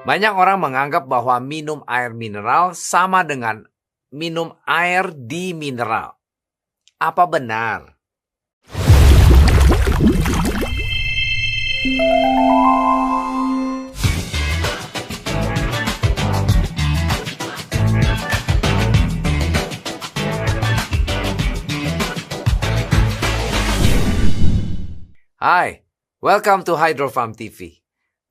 Banyak orang menganggap bahwa minum air mineral sama dengan minum air di mineral. Apa benar? Hai, welcome to Hydro Farm TV.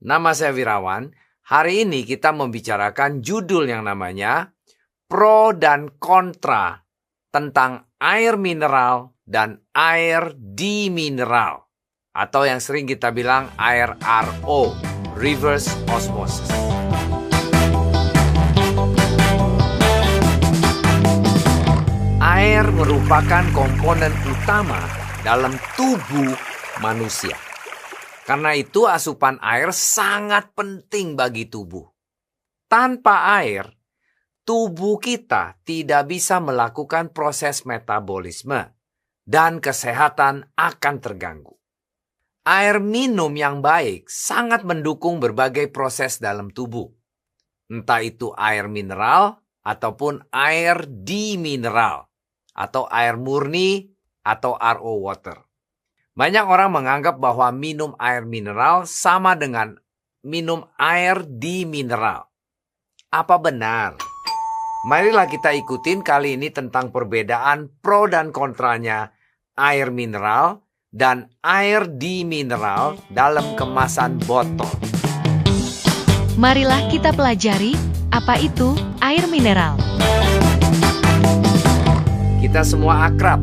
Nama saya Wirawan. Hari ini kita membicarakan judul yang namanya Pro dan Kontra tentang air mineral dan air di mineral. Atau yang sering kita bilang air RO, Reverse Osmosis. Air merupakan komponen utama dalam tubuh manusia. Karena itu asupan air sangat penting bagi tubuh. Tanpa air, tubuh kita tidak bisa melakukan proses metabolisme dan kesehatan akan terganggu. Air minum yang baik sangat mendukung berbagai proses dalam tubuh. Entah itu air mineral ataupun air di mineral atau air murni atau RO water. Banyak orang menganggap bahwa minum air mineral sama dengan minum air di mineral. Apa benar? Marilah kita ikutin kali ini tentang perbedaan pro dan kontranya air mineral dan air di mineral dalam kemasan botol. Marilah kita pelajari apa itu air mineral. Kita semua akrab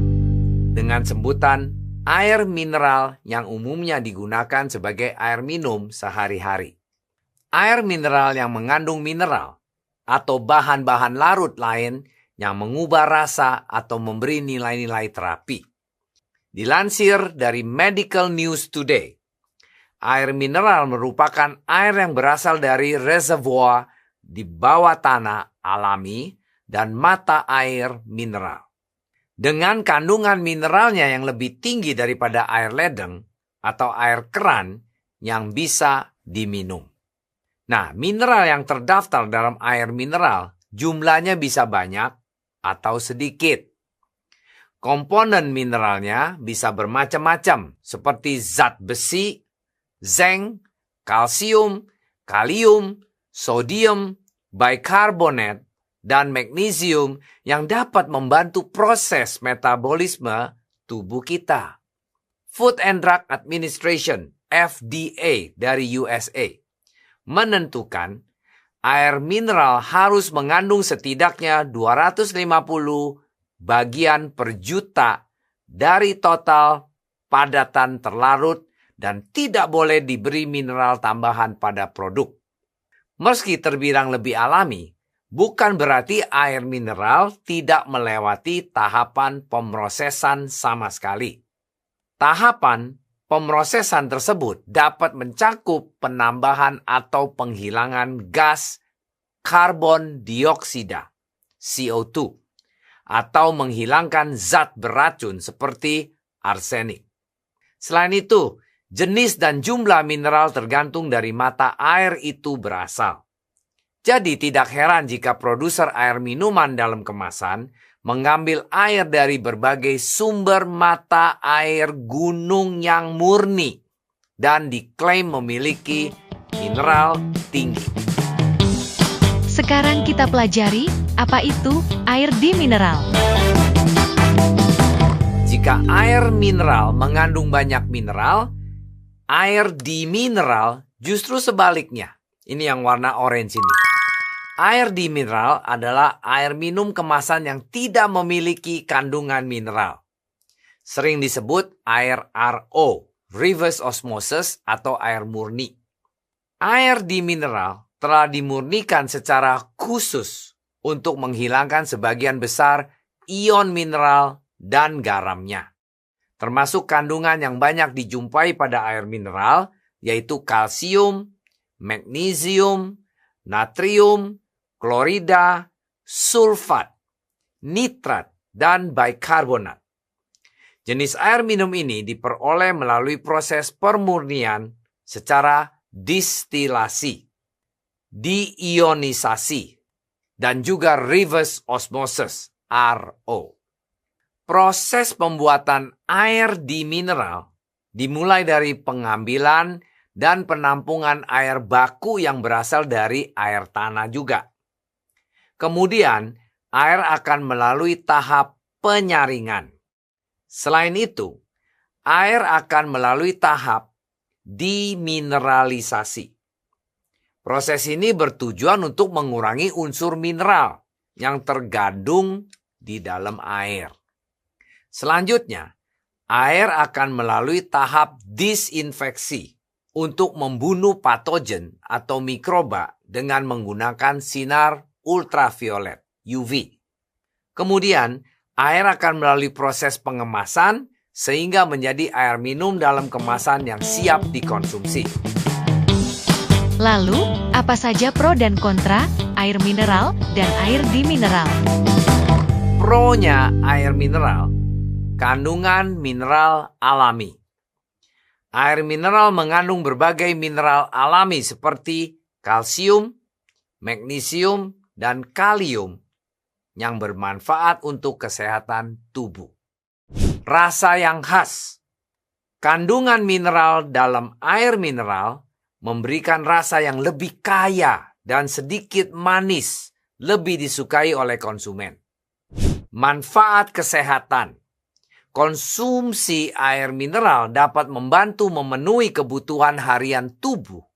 dengan sebutan air mineral yang umumnya digunakan sebagai air minum sehari-hari. Air mineral yang mengandung mineral atau bahan-bahan larut lain yang mengubah rasa atau memberi nilai-nilai terapi. Dilansir dari Medical News Today, air mineral merupakan air yang berasal dari reservoir di bawah tanah alami dan mata air mineral. Dengan kandungan mineralnya yang lebih tinggi daripada air ledeng atau air keran yang bisa diminum. Nah, mineral yang terdaftar dalam air mineral jumlahnya bisa banyak atau sedikit. Komponen mineralnya bisa bermacam-macam seperti zat besi, zinc, kalsium, kalium, sodium, bikarbonat, dan magnesium yang dapat membantu proses metabolisme tubuh kita. Food and Drug Administration, FDA dari USA, menentukan air mineral harus mengandung setidaknya 250 bagian per juta dari total padatan terlarut dan tidak boleh diberi mineral tambahan pada produk. Meski terbilang lebih alami, bukan berarti air mineral tidak melewati tahapan pemrosesan sama sekali. Tahapan pemrosesan tersebut dapat mencakup penambahan atau penghilangan gas karbon dioksida, CO2, atau menghilangkan zat beracun seperti arsenik. Selain itu, jenis dan jumlah mineral tergantung dari mata air itu berasal. Jadi tidak heran jika produser air minuman dalam kemasan mengambil air dari berbagai sumber mata air gunung yang murni dan diklaim memiliki mineral tinggi. Sekarang kita pelajari apa itu air di mineral. Jika air mineral mengandung banyak mineral, air di mineral justru sebaliknya. Ini yang warna orange ini. Air di mineral adalah air minum kemasan yang tidak memiliki kandungan mineral. Sering disebut air RO, reverse osmosis atau air murni. Air di mineral telah dimurnikan secara khusus untuk menghilangkan sebagian besar ion mineral dan garamnya. Termasuk kandungan yang banyak dijumpai pada air mineral, yaitu kalsium, magnesium, natrium, klorida, sulfat, nitrat, dan bikarbonat. Jenis air minum ini diperoleh melalui proses permurnian secara distilasi. deionisasi, dan juga reverse osmosis, RO. Proses pembuatan air dimineral dimulai dari pengambilan dan penampungan air baku yang berasal dari air tanah juga. Kemudian, air akan melalui tahap penyaringan. Selain itu, air akan melalui tahap dimineralisasi. Proses ini bertujuan untuk mengurangi unsur mineral yang tergandung di dalam air. Selanjutnya, air akan melalui tahap disinfeksi untuk membunuh patogen atau mikroba dengan menggunakan sinar ultraviolet UV. Kemudian, air akan melalui proses pengemasan sehingga menjadi air minum dalam kemasan yang siap dikonsumsi. Lalu, apa saja pro dan kontra air mineral dan air dimineral? Pro-nya air mineral, kandungan mineral alami. Air mineral mengandung berbagai mineral alami seperti kalsium, magnesium, dan kalium yang bermanfaat untuk kesehatan tubuh. Rasa yang khas. Kandungan mineral dalam air mineral memberikan rasa yang lebih kaya dan sedikit manis, lebih disukai oleh konsumen. Manfaat kesehatan. Konsumsi air mineral dapat membantu memenuhi kebutuhan harian tubuh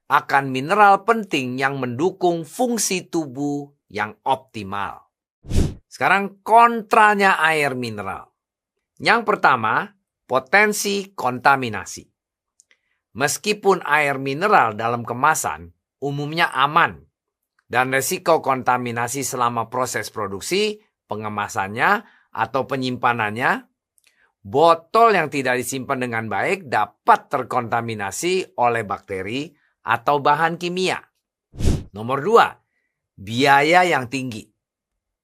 akan mineral penting yang mendukung fungsi tubuh yang optimal. Sekarang kontranya air mineral. Yang pertama, potensi kontaminasi. Meskipun air mineral dalam kemasan umumnya aman dan resiko kontaminasi selama proses produksi, pengemasannya, atau penyimpanannya, botol yang tidak disimpan dengan baik dapat terkontaminasi oleh bakteri atau bahan kimia. Nomor 2, biaya yang tinggi.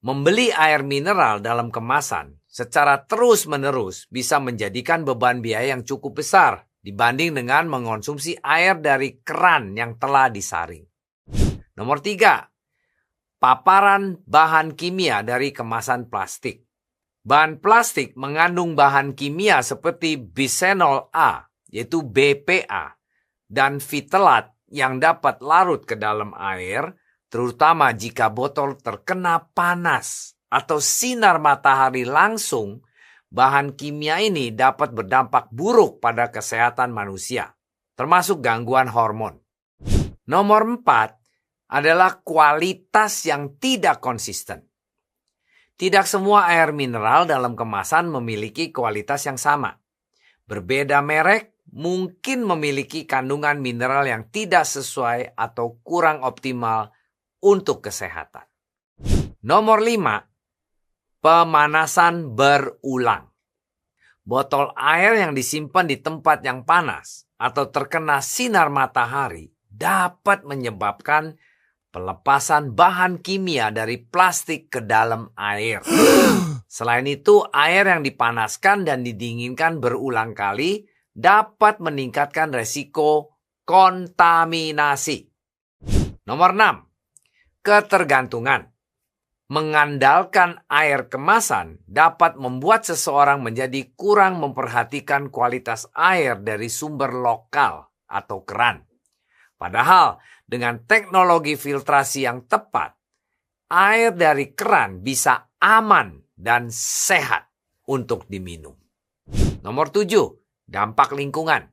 Membeli air mineral dalam kemasan secara terus-menerus bisa menjadikan beban biaya yang cukup besar dibanding dengan mengonsumsi air dari keran yang telah disaring. Nomor 3, paparan bahan kimia dari kemasan plastik. Bahan plastik mengandung bahan kimia seperti bisphenol A, yaitu BPA, dan fitalat yang dapat larut ke dalam air, terutama jika botol terkena panas atau sinar matahari langsung. Bahan kimia ini dapat berdampak buruk pada kesehatan manusia, termasuk gangguan hormon. Nomor 4 adalah kualitas yang tidak konsisten. Tidak semua air mineral dalam kemasan memiliki kualitas yang sama. Berbeda merek mungkin memiliki kandungan mineral yang tidak sesuai atau kurang optimal untuk kesehatan. Nomor 5, pemanasan berulang. Botol air yang disimpan di tempat yang panas atau terkena sinar matahari dapat menyebabkan pelepasan bahan kimia dari plastik ke dalam air. Selain itu, air yang dipanaskan dan didinginkan berulang kali dapat meningkatkan resiko kontaminasi. Nomor 6, ketergantungan. Mengandalkan air kemasan dapat membuat seseorang menjadi kurang memperhatikan kualitas air dari sumber lokal atau keran. Padahal, dengan teknologi filtrasi yang tepat, air dari keran bisa aman dan sehat untuk diminum. Nomor 7, dampak lingkungan.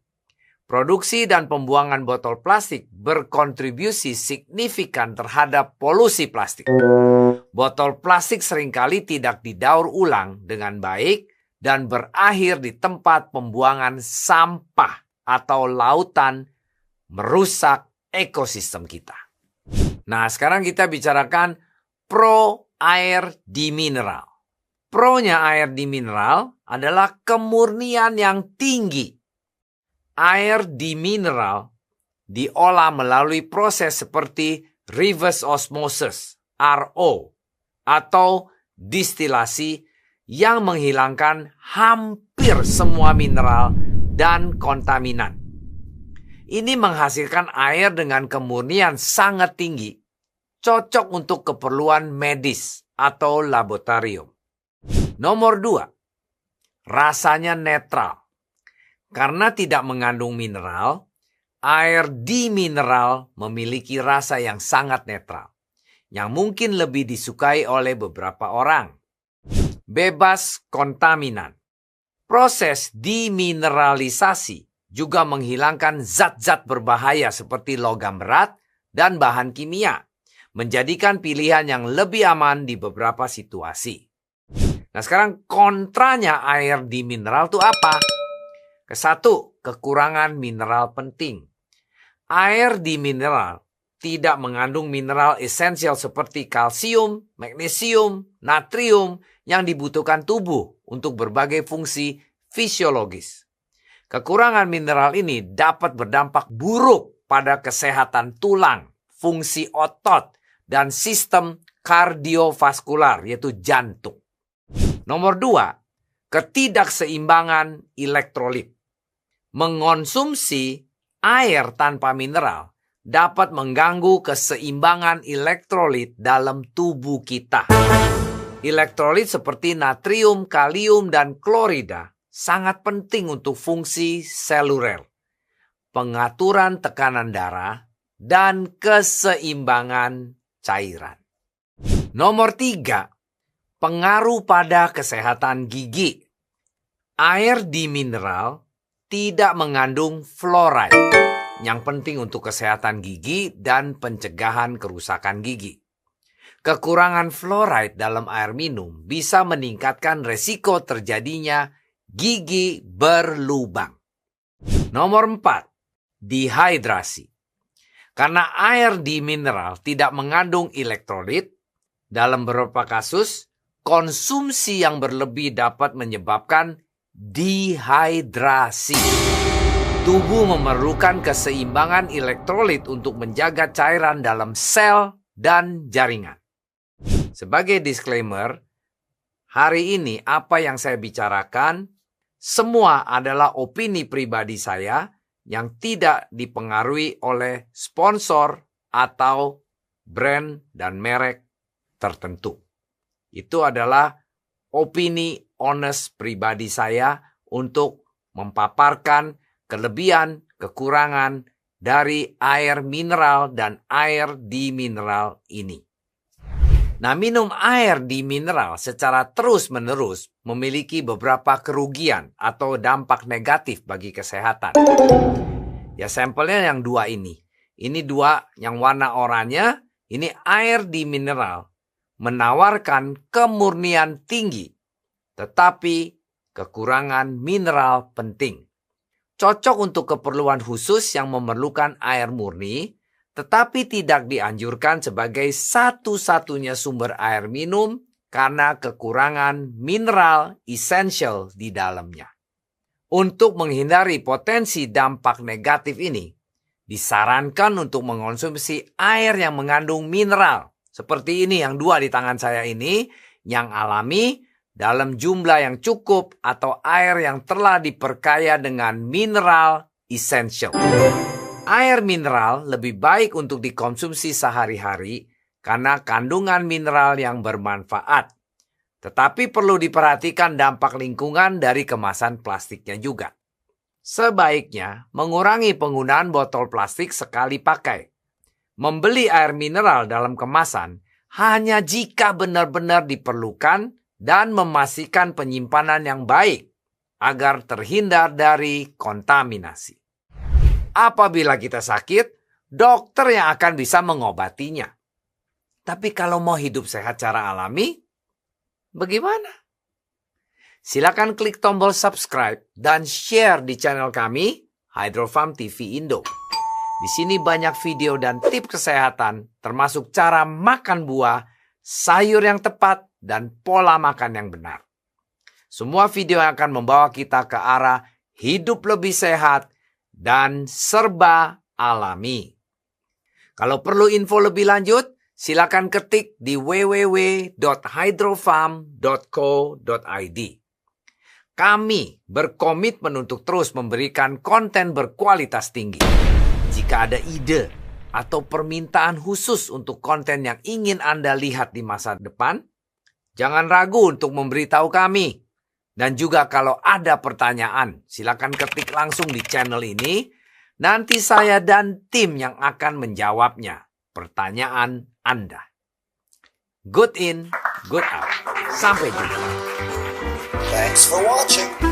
Produksi dan pembuangan botol plastik berkontribusi signifikan terhadap polusi plastik. Botol plastik seringkali tidak didaur ulang dengan baik dan berakhir di tempat pembuangan sampah atau lautan, merusak ekosistem kita. Nah, sekarang kita bicarakan pro air dimineral. Pro-nya air dimineral adalah kemurnian yang tinggi. Air dimineral diolah melalui proses seperti reverse osmosis, RO, atau distilasi yang menghilangkan hampir semua mineral dan kontaminan. Ini menghasilkan air dengan kemurnian sangat tinggi, cocok untuk keperluan medis atau laboratorium. Nomor 2, rasanya netral. Karena tidak mengandung mineral, air dimineral memiliki rasa yang sangat netral, yang mungkin lebih disukai oleh beberapa orang. Bebas kontaminan. Proses dimineralisasi juga menghilangkan zat-zat berbahaya seperti logam berat dan bahan kimia, menjadikan pilihan yang lebih aman di beberapa situasi. Nah, sekarang kontranya air dimineral itu apa? Kesatu, kekurangan mineral penting. Air dimineral tidak mengandung mineral esensial seperti kalsium, magnesium, natrium yang dibutuhkan tubuh untuk berbagai fungsi fisiologis. Kekurangan mineral ini dapat berdampak buruk pada kesehatan tulang, fungsi otot, dan sistem kardiovaskular, yaitu jantung. Nomor 2, ketidakseimbangan elektrolit. Mengonsumsi air tanpa mineral dapat mengganggu keseimbangan elektrolit dalam tubuh kita. Elektrolit seperti natrium, kalium, dan klorida sangat penting untuk fungsi seluler, pengaturan tekanan darah, dan keseimbangan cairan. Nomor 3, pengaruh pada kesehatan gigi. Air dimineral tidak mengandung fluoride, yang penting untuk kesehatan gigi dan pencegahan kerusakan gigi. Kekurangan fluoride dalam air minum bisa meningkatkan resiko terjadinya gigi berlubang. Nomor 4, dehidrasi. Karena air dimineral tidak mengandung elektrolit, dalam beberapa kasus, konsumsi yang berlebih dapat menyebabkan dehidrasi. Tubuh memerlukan keseimbangan elektrolit untuk menjaga cairan dalam sel dan jaringan. Sebagai disclaimer, hari ini apa yang saya bicarakan semua adalah opini pribadi saya yang tidak dipengaruhi oleh sponsor atau brand dan merek tertentu. Itu adalah opini honest pribadi saya untuk memaparkan kelebihan, kekurangan dari air mineral dan air dimineral ini. Nah, minum air dimineral secara terus-menerus memiliki beberapa kerugian atau dampak negatif bagi kesehatan. Ya, sampelnya yang 2 ini. Ini 2 yang warna oranye, ini air dimineral. Menawarkan kemurnian tinggi, tetapi kekurangan mineral penting. Cocok untuk keperluan khusus yang memerlukan air murni, tetapi tidak dianjurkan sebagai satu-satunya sumber air minum karena kekurangan mineral esensial di dalamnya. Untuk menghindari potensi dampak negatif ini, disarankan untuk mengonsumsi air yang mengandung mineral. Seperti ini yang 2 di tangan saya ini, yang alami dalam jumlah yang cukup atau air yang telah diperkaya dengan mineral esensial. Air mineral lebih baik untuk dikonsumsi sehari-hari karena kandungan mineral yang bermanfaat. Tetapi perlu diperhatikan dampak lingkungan dari kemasan plastiknya juga. Sebaiknya mengurangi penggunaan botol plastik sekali pakai. Membeli air mineral dalam kemasan hanya jika benar-benar diperlukan dan memastikan penyimpanan yang baik agar terhindar dari kontaminasi. Apabila kita sakit, dokter yang akan bisa mengobatinya. Tapi kalau mau hidup sehat secara alami, bagaimana? Silakan klik tombol subscribe dan share di channel kami, Hydrofarm TV Indo. Di sini banyak video dan tips kesehatan, termasuk cara makan buah, sayur yang tepat, dan pola makan yang benar. Semua video yang akan membawa kita ke arah hidup lebih sehat dan serba alami. Kalau perlu info lebih lanjut, silakan ketik di www.hydrofarm.co.id. Kami berkomitmen untuk terus memberikan konten berkualitas tinggi. Jika ada ide atau permintaan khusus untuk konten yang ingin Anda lihat di masa depan, jangan ragu untuk memberitahu kami. Dan juga kalau ada pertanyaan, silakan ketik langsung di channel ini. Nanti saya dan tim yang akan menjawabnya pertanyaan Anda. Good in, good out. Sampai jumpa. Thanks for watching.